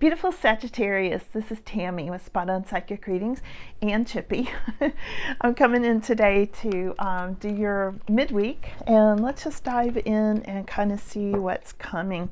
Beautiful Sagittarius, this is Tammy with Spot On Psychic Readings and Chippy. I'm coming in today to do your midweek, and let's just dive in and kind of see what's coming.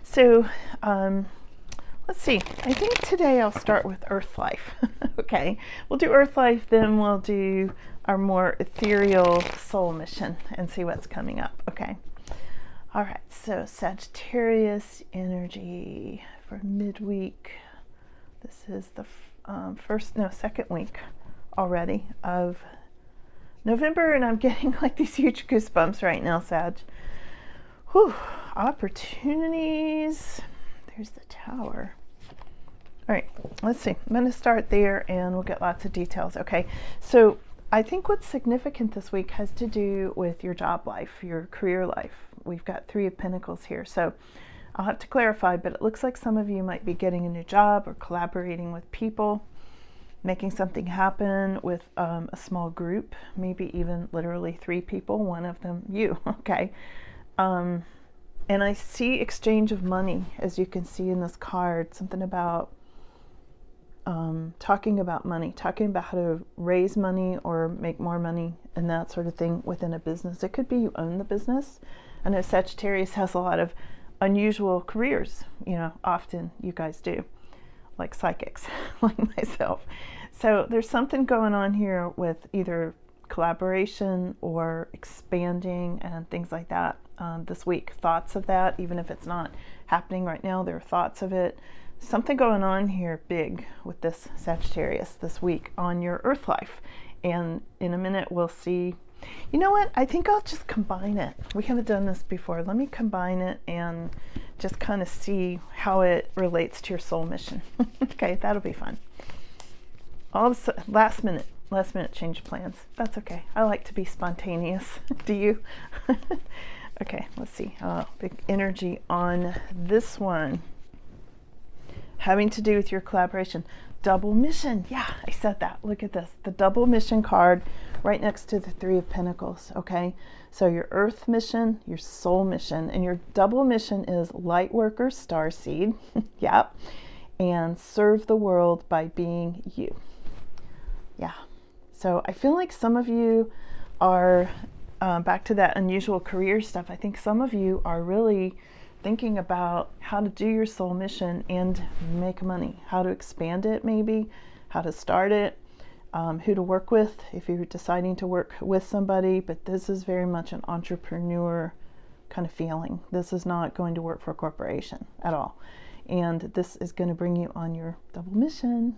So let's see, I think today I'll start with Earth Life. Okay, we'll do Earth Life, then we'll do our more ethereal soul mission and see what's coming up. Okay. All right, so Sagittarius energy for midweek. This is the second week already of November, and I'm getting like these huge goosebumps right now, Sag. Whew, opportunities. There's the Tower. All right, let's see. I'm going to start there, and we'll get lots of details. Okay, so I think what's significant this week has to do with your job life, your career life. We've got Three of Pentacles here, so I'll have to clarify, but it looks like some of you might be getting a new job or collaborating with people, making something happen with a small group, maybe even literally 3 people, one of them you, okay? And I see exchange of money, as you can see in this card, something about talking about money, talking about how to raise money or make more money and that sort of thing within a business. It could be you own the business. I know Sagittarius has a lot of unusual careers, you know, often you guys do, like psychics, like myself. So there's something going on here with either collaboration or expanding and things like that this week. Thoughts of that, even if it's not happening right now, there are thoughts of it. Something going on here big with this Sagittarius this week on your Earth life. And in a minute we'll see. You know what? I think I'll just combine it. We haven't done this before. Let me combine it and just kind of see how it relates to your soul mission. Okay, that'll be fun. All of a sudden, last minute change of plans. That's okay. I like to be spontaneous. Do you? Okay, let's see. Big energy on this one. Having to do with your collaboration. Double mission. Yeah, I said that. Look at this. The double mission card right next to the Three of Pentacles. Okay, so your Earth mission, your soul mission, and your double mission is light worker, starseed. Yep. And serve the world by being you. Yeah. So I feel like some of you are back to that unusual career stuff. I think some of you are really thinking about how to do your soul mission and make money, how to expand it maybe, how to start it, who to work with if you're deciding to work with somebody. But this is very much an entrepreneur kind of feeling. This is not going to work for a corporation at all. And this is going to bring you on your double mission.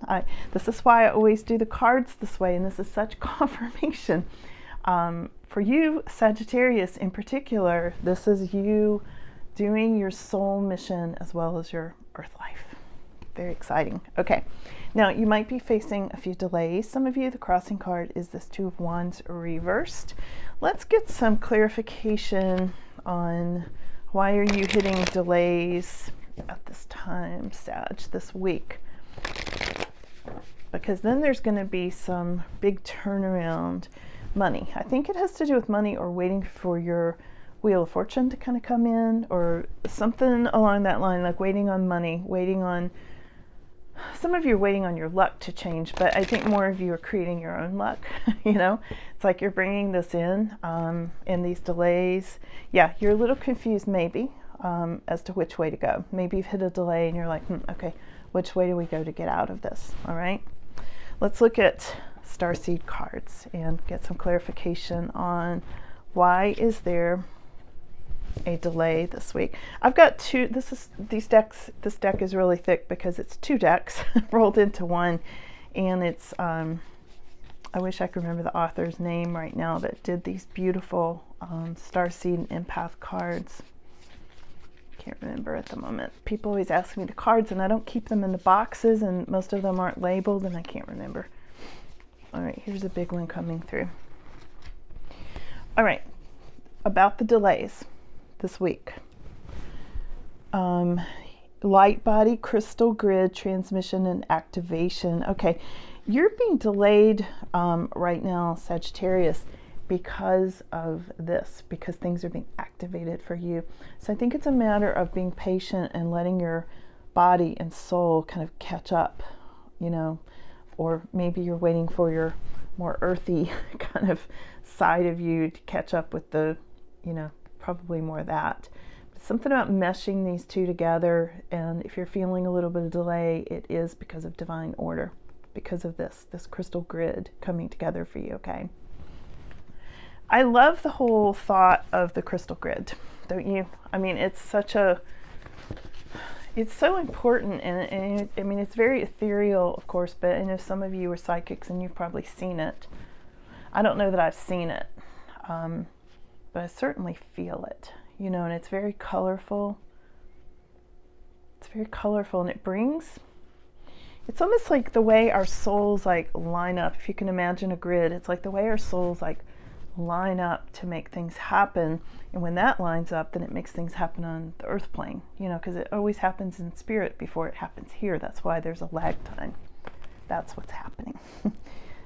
This is why I always do the cards this way, and this is such confirmation. For you, Sagittarius in particular, this is you doing your soul mission as well as your Earth life. Very exciting. Okay, now you might be facing a few delays. Some of you, the crossing card is this Two of Wands reversed. Let's get some clarification on why are you hitting delays at this time, Sag, this week. Because then there's going to be some big turnaround money. I think it has to do with money or waiting for your Wheel of Fortune to kind of come in or something along that line, like waiting on money, waiting on, some of you are waiting on your luck to change, but I think more of you are creating your own luck. You know, it's like you're bringing this in these delays. Yeah, you're a little confused maybe as to which way to go. Maybe you've hit a delay and you're like, okay, which way do we go to get out of this? All right, let's look at starseed cards and get some clarification on why is there a delay this week. I've got two. This deck is really thick because it's 2 decks rolled into one, and it's I wish I could remember the author's name right now that did these beautiful starseed and empath cards. Can't remember at the moment. People always ask me the cards, and I don't keep them in the boxes, and most of them aren't labeled, and I can't remember. All right, here's a big one coming through. All right, about the delays this week. Light body, crystal grid, transmission, and activation. Okay, you're being delayed right now, Sagittarius, because of this, because things are being activated for you. So I think it's a matter of being patient and letting your body and soul kind of catch up, you know, or maybe you're waiting for your more earthy kind of side of you to catch up with the, you know, probably more of that. But something about meshing these two together, and if you're feeling a little bit of delay, it is because of divine order, because of this crystal grid coming together for you, okay? I love the whole thought of the crystal grid, don't you? I mean, it's so important, and I mean, it's very ethereal, of course, but I know some of you are psychics and you've probably seen it. I don't know that I've seen it, but I certainly feel it, you know, and it's very colorful. It's very colorful, and it's almost like the way our souls like line up. If you can imagine a grid, it's like the way our souls like line up to make things happen. And when that lines up, then it makes things happen on the earth plane, you know, because it always happens in spirit before it happens here. That's why there's a lag time. That's what's happening.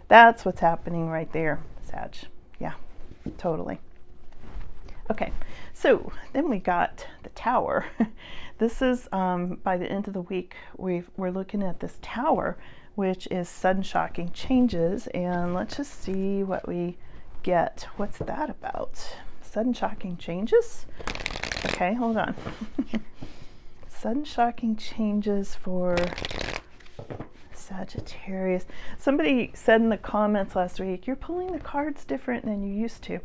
That's what's happening right there, Sag. Yeah, totally. Okay, so then we got the tower. This is, by the end of the week, we're looking at this tower, which is sudden shocking changes. And let's just see what we get. What's that about? Sudden shocking changes? Okay, hold on. Sudden shocking changes for Sagittarius. Somebody said in the comments last week, you're pulling the cards different than you used to.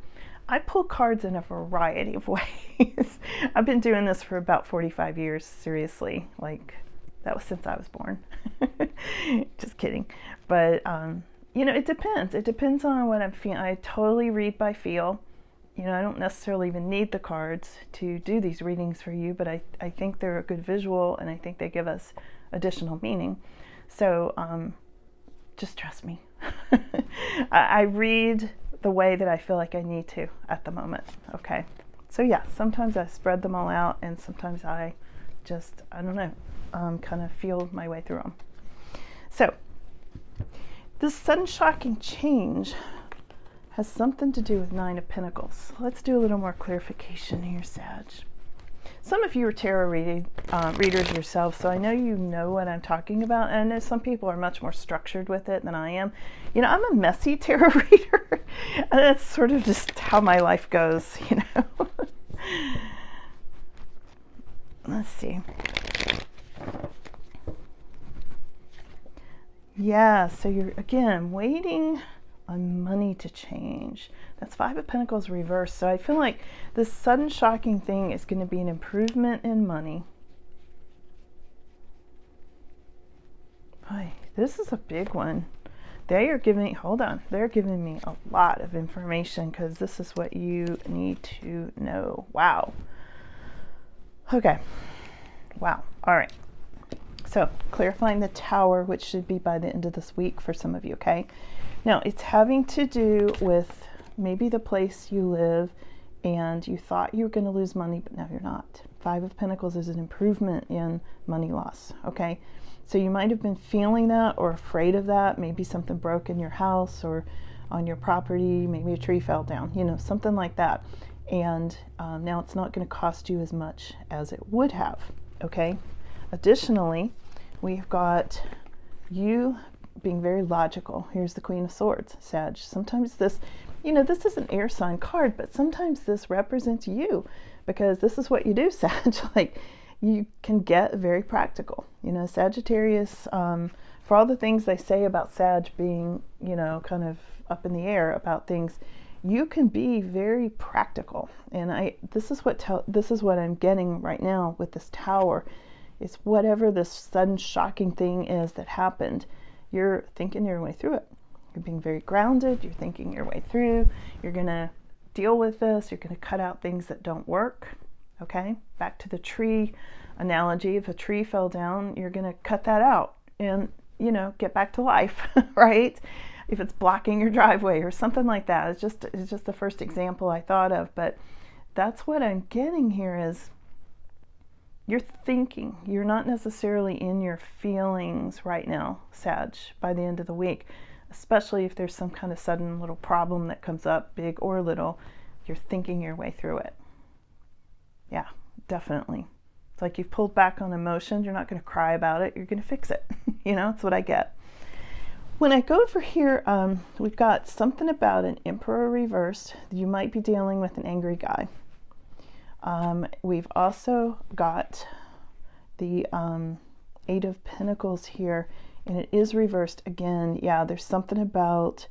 I pull cards in a variety of ways. I've been doing this for about 45 years, seriously. Like, that was since I was born. Just kidding. But, you know, it depends. It depends on what I'm feeling. I totally read by feel. You know, I don't necessarily even need the cards to do these readings for you, but I think they're a good visual, and I think they give us additional meaning. So just trust me. I read the way that I feel like I need to at the moment. Okay. So yeah, sometimes I spread them all out, and sometimes I just, I don't know, kind of feel my way through them. So this sudden shocking change has something to do with Nine of Pentacles. Let's do a little more clarification here, Sag. Some of you are tarot readers yourself, so I know you know what I'm talking about. And I know some people are much more structured with it than I am. You know, I'm a messy tarot reader. And that's sort of just how my life goes, you know. Let's see. Yeah, so you're, again, waiting on money to change. That's Five of Pentacles reversed. So I feel like this sudden shocking thing is going to be an improvement in money. Boy, this is a big one. They are giving, hold on, they're giving me a lot of information because this is what you need to know. Wow. Okay. Wow. All right. So clarifying the tower, which should be by the end of this week for some of you, okay? Now, it's having to do with maybe the place you live, and you thought you were going to lose money, but now you're not. Five of Pentacles is an improvement in money loss, okay? So you might have been feeling that or afraid of that. Maybe something broke in your house or on your property. Maybe a tree fell down, you know, something like that. And now it's not going to cost you as much as it would have, okay? Additionally, we've got you being very logical. Here's the Queen of Swords, Sag. Sometimes this, you know, this is an air sign card, but sometimes this represents you because this is what you do, Sag. Like, you can get very practical. You know, Sagittarius, for all the things they say about Sag being, you know, kind of up in the air about things, you can be very practical. And this is what I'm getting right now with this tower. It's whatever this sudden shocking thing is that happened, you're thinking your way through it. You're being very grounded. You're thinking your way through. You're going to deal with this. You're going to cut out things that don't work. Okay? Back to the tree analogy. If a tree fell down, you're going to cut that out and, you know, get back to life, right? If it's blocking your driveway or something like that. It's just the first example I thought of, but that's what I'm getting here is you're thinking. You're not necessarily in your feelings right now, Sag, by the end of the week, especially if there's some kind of sudden little problem that comes up, big or little. You're thinking your way through it. Yeah, definitely. It's like you've pulled back on emotions. You're not going to cry about it. You're going to fix it. That's what I get. When I go over here, we've got something about an Emperor reversed. You might be dealing with an angry guy. We've also got the Eight of Pentacles here, and it is reversed again. Yeah, there's something about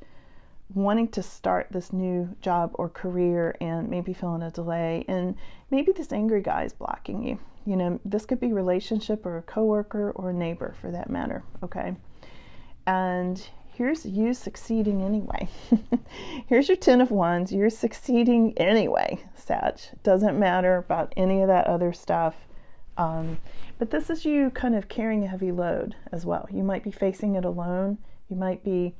wanting to start this new job or career and maybe feeling a delay, and maybe this angry guy is blocking you. This could be a relationship or a coworker or a neighbor for that matter, okay? And here's you succeeding anyway. Here's your 10 of Wands. You're succeeding anyway, Sag. Doesn't matter about any of that other stuff. But this is you kind of carrying a heavy load as well. You might be facing it alone. You might be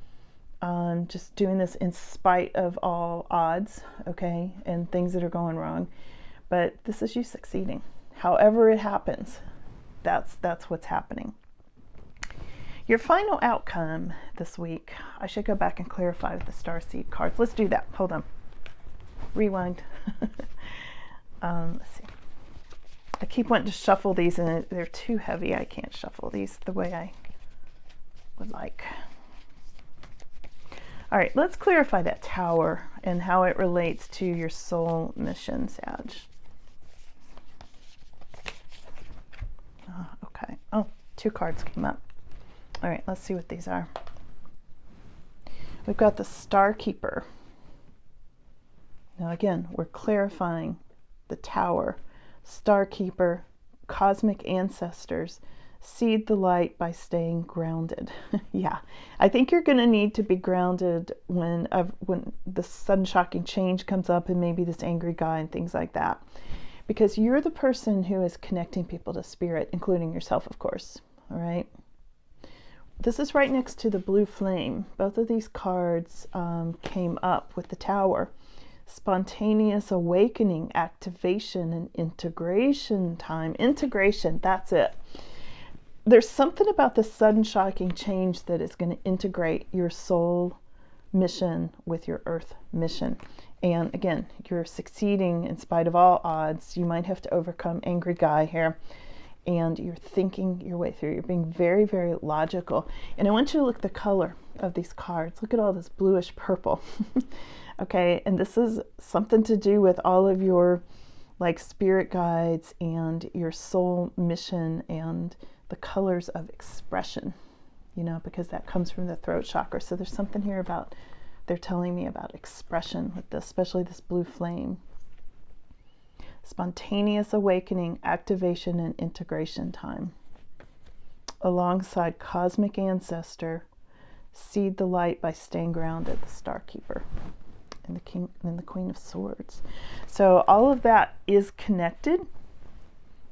just doing this in spite of all odds, okay, and things that are going wrong. But this is you succeeding. However it happens, that's what's happening. Your final outcome this week, I should go back and clarify with the Starseed cards. Let's do that. Hold on. Rewind. Let's see. I keep wanting to shuffle these, and they're too heavy. I can't shuffle these the way I would like. All right, let's clarify that Tower and how it relates to your soul mission, Sag. Okay. Oh, 2 cards came up. All right, let's see what these are. We've got the Star Keeper. Now again, we're clarifying the Tower. Star Keeper, cosmic ancestors, seed the light by staying grounded. Yeah, I think you're going to need to be grounded when the sudden shocking change comes up and maybe this angry guy and things like that. Because you're the person who is connecting people to spirit, including yourself, of course. All right. This is right next to the blue flame. Both of these cards came up with the Tower. Spontaneous awakening, activation, and integration time. Integration, that's it. There's something about the sudden shocking change that is going to integrate your soul mission with your earth mission. And again, you're succeeding in spite of all odds. You might have to overcome angry guy here. And you're thinking your way through. You're being very, very logical. And I want you to look at the color of these cards. Look at all this bluish purple. Okay, and this is something to do with all of your like spirit guides and your soul mission and the colors of expression, because that comes from the throat chakra. So there's something here about, they're telling me about expression with this, especially this blue flame. Spontaneous awakening, activation, and integration time. Alongside cosmic ancestor, seed the light by staying grounded, the Star Keeper, and the King and the Queen of Swords. So all of that is connected.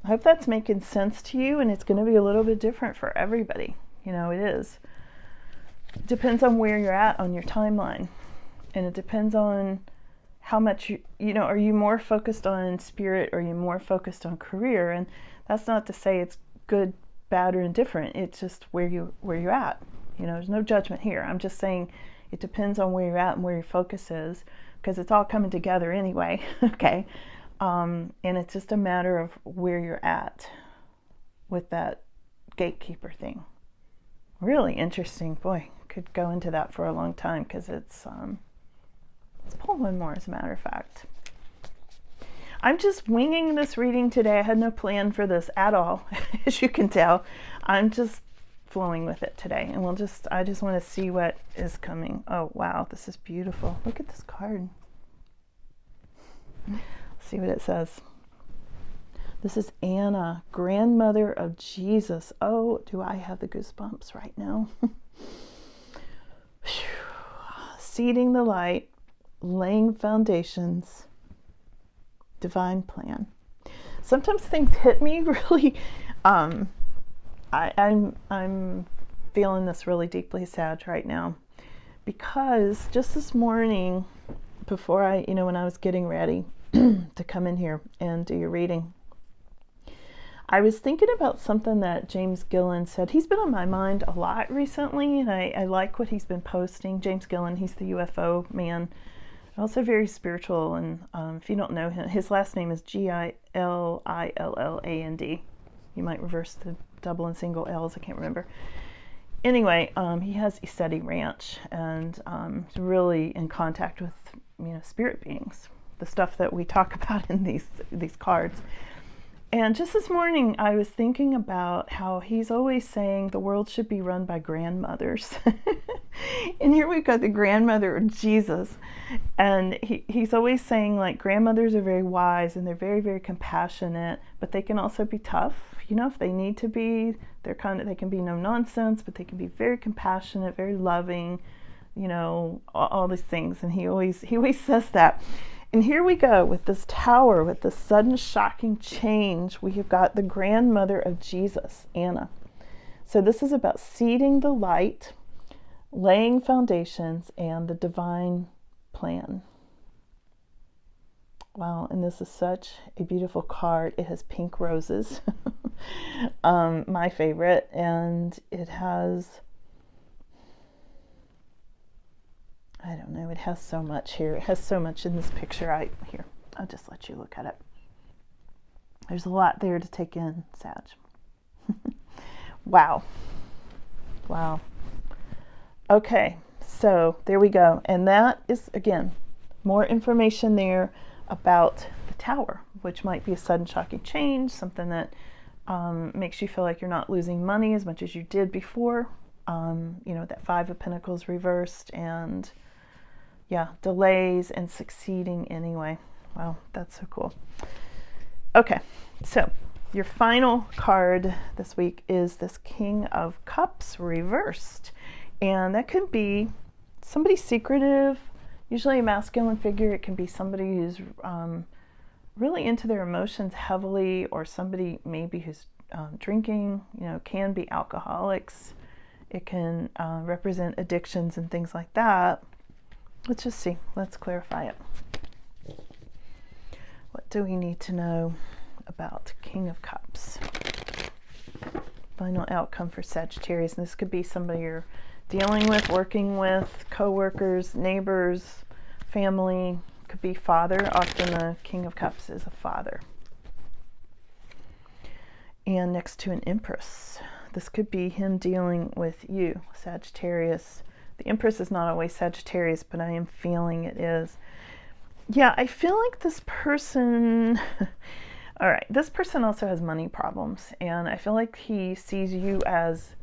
I hope that's making sense to you, and it's going to be a little bit different for everybody. It is. It depends on where you're at on your timeline, and it depends on how much are you more focused on spirit, or are you more focused on career? And that's not to say it's good, bad, or indifferent. It's just where you're at. There's no judgment here. I'm just saying it depends on where you're at and where your focus is, because it's all coming together anyway. Okay, and it's just a matter of where you're at with that gatekeeper thing. Really interesting. Boy, could go into that for a long time, because it's let's pull one more, as a matter of fact. I'm just winging this reading today. I had no plan for this at all, as you can tell. I'm just flowing with it today, and I just want to see what is coming. Oh, wow, this is beautiful. Look at this card. Let's see what it says. This is Anna, grandmother of Jesus. Oh, do I have the goosebumps right now? Seeding the light, laying foundations, divine plan. Sometimes things hit me really. I'm feeling this really deeply, Sag, right now, because just this morning, before when I was getting ready to come in here and do your reading, I was thinking about something that James Gillen said. He's been on my mind a lot recently, and I like what he's been posting. James Gillen, he's the UFO man, also very spiritual. And if you don't know him, his last name is Gillen. Lilland. You might reverse the double and single L's, I can't remember. Anyway, he has Isetti Ranch, and he's really in contact with, spirit beings, the stuff that we talk about in these cards. And just this morning, I was thinking about how he's always saying the world should be run by grandmothers. And here we've got the grandmother of Jesus. And he's always saying, like, grandmothers are very wise and they're very, very compassionate, but they can also be tough. If they need to be, they can be no nonsense, but they can be very compassionate, very loving, all these things. And he always says that. And here we go with this tower, with this sudden shocking change. We have got the grandmother of Jesus, Anna. So this is about seeding the light, laying foundations, and the divine plan. Wow, and this is such a beautiful card. It has pink roses, my favorite, and it has, I don't know, it has so much here. It has so much in this picture. I'll just let you look at it. There's a lot there to take in, Sag. Wow. Okay, so there we go. And that is, again, more information there about the tower, which might be a sudden shocking change, something that makes you feel like you're not losing money as much as you did before. That Five of Pentacles reversed, and delays and succeeding anyway. Wow, that's so cool. Okay, so your final card this week is this King of Cups reversed. And that could be somebody secretive, usually a masculine figure. It can be somebody who's really into their emotions heavily, or somebody maybe who's drinking, can be alcoholics. It can represent addictions and things like that. Let's just see. Let's clarify it. What do we need to know about King of Cups? Final outcome for Sagittarius. And this could be somebody you're dealing with, working with, co-workers, neighbors, family. Could be father. Often the King of Cups is a father. And next to an Empress. This could be him dealing with you, Sagittarius. The Empress is not always Sagittarius, but I am feeling it is. Yeah, I feel like this person, all right, this person also has money problems, and I feel like he sees you as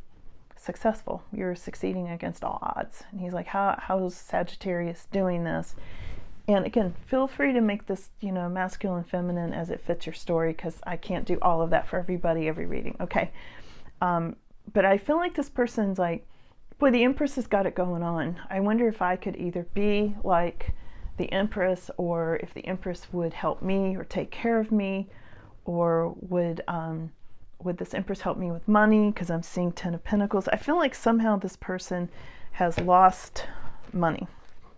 successful. You're succeeding against all odds. And he's like, how's Sagittarius doing this? And again, feel free to make this, masculine, feminine as it fits your story, because I can't do all of that for everybody, every reading. Okay. But I feel like this person's like, boy, the Empress has got it going on. I wonder if I could either be like the Empress, or if the Empress would help me or take care of me, or would this Empress help me with money, because I'm seeing Ten of Pentacles. I feel like somehow this person has lost money.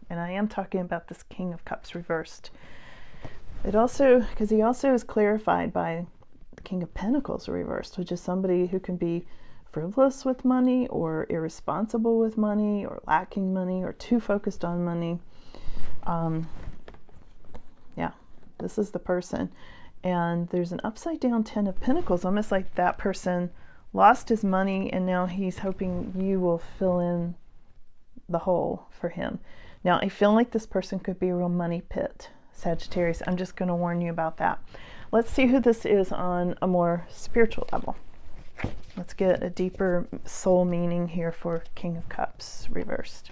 And I am talking about this King of Cups reversed. It also, because he also is clarified by the King of Pentacles reversed, which is somebody who can be frivolous with money, or irresponsible with money, or lacking money, or too focused on money. This is the person. And there's an upside down Ten of Pentacles, almost like that person lost his money and now he's hoping you will fill in the hole for him. Now, I feel like this person could be a real money pit, Sagittarius. I'm just going to warn you about that. Let's see who this is on a more spiritual level. Let's get a deeper soul meaning here for King of Cups reversed.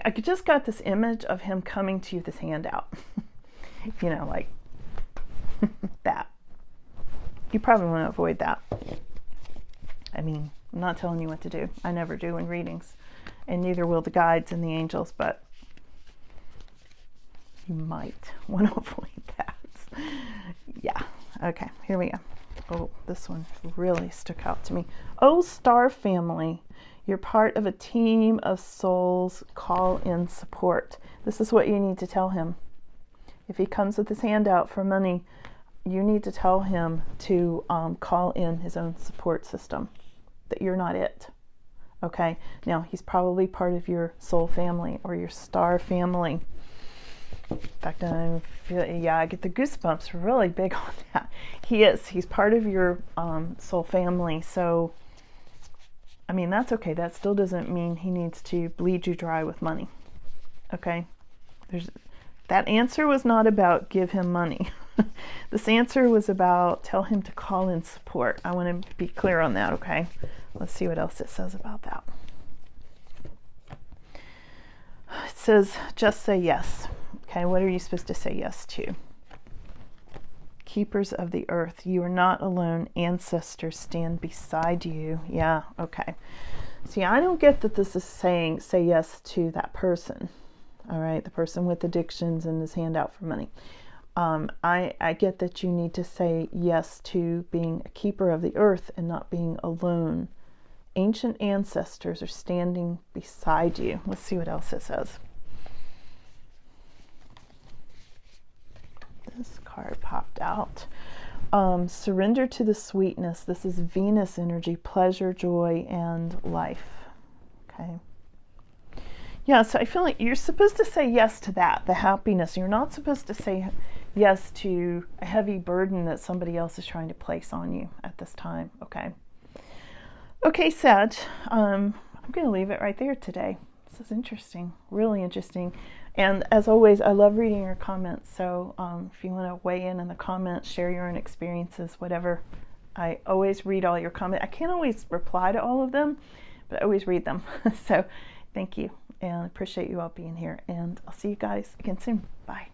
I just got this image of him coming to you with his hand out. Like that. You probably want to avoid that. I mean, I'm not telling you what to do. I never do in readings. And neither will the guides and the angels, but you might want to avoid that. Yeah. Okay, here we go. Oh, this one really stuck out to me. Oh, star family. You're part of a team of souls. Call in support. This is what you need to tell him. If he comes with his hand out for money, you need to tell him to call in his own support system, that you're not it. Okay? Now, he's probably part of your soul family or your star family. In fact, I feel, yeah, I get the goosebumps really big on that. He's part of your soul family. So, I mean, that's okay. That still doesn't mean he needs to bleed you dry with money. Okay? That answer was not about give him money. This answer was about tell him to call in support. I want to be clear on that, okay? Let's see what else it says about that. It says, just say yes. Okay, what are you supposed to say yes to? Keepers of the earth, you are not alone. Ancestors stand beside you. Yeah, okay. See, I don't get that this is saying say yes to that person. All right, the person with addictions and his hand out for money. I get that you need to say yes to being a keeper of the earth and not being alone. Ancient ancestors are standing beside you. Let's see what else it says. This card popped out. Surrender to the sweetness. This is Venus energy, pleasure, joy, and life. Okay. Yeah, so I feel like you're supposed to say yes to that, the happiness. You're not supposed to say yes to a heavy burden that somebody else is trying to place on you at this time, okay? Okay, Sag, I'm going to leave it right there today. This is interesting, really interesting. And as always, I love reading your comments. So if you want to weigh in the comments, share your own experiences, whatever. I always read all your comments. I can't always reply to all of them, but I always read them. So thank you. And I appreciate you all being here. And I'll see you guys again soon. Bye.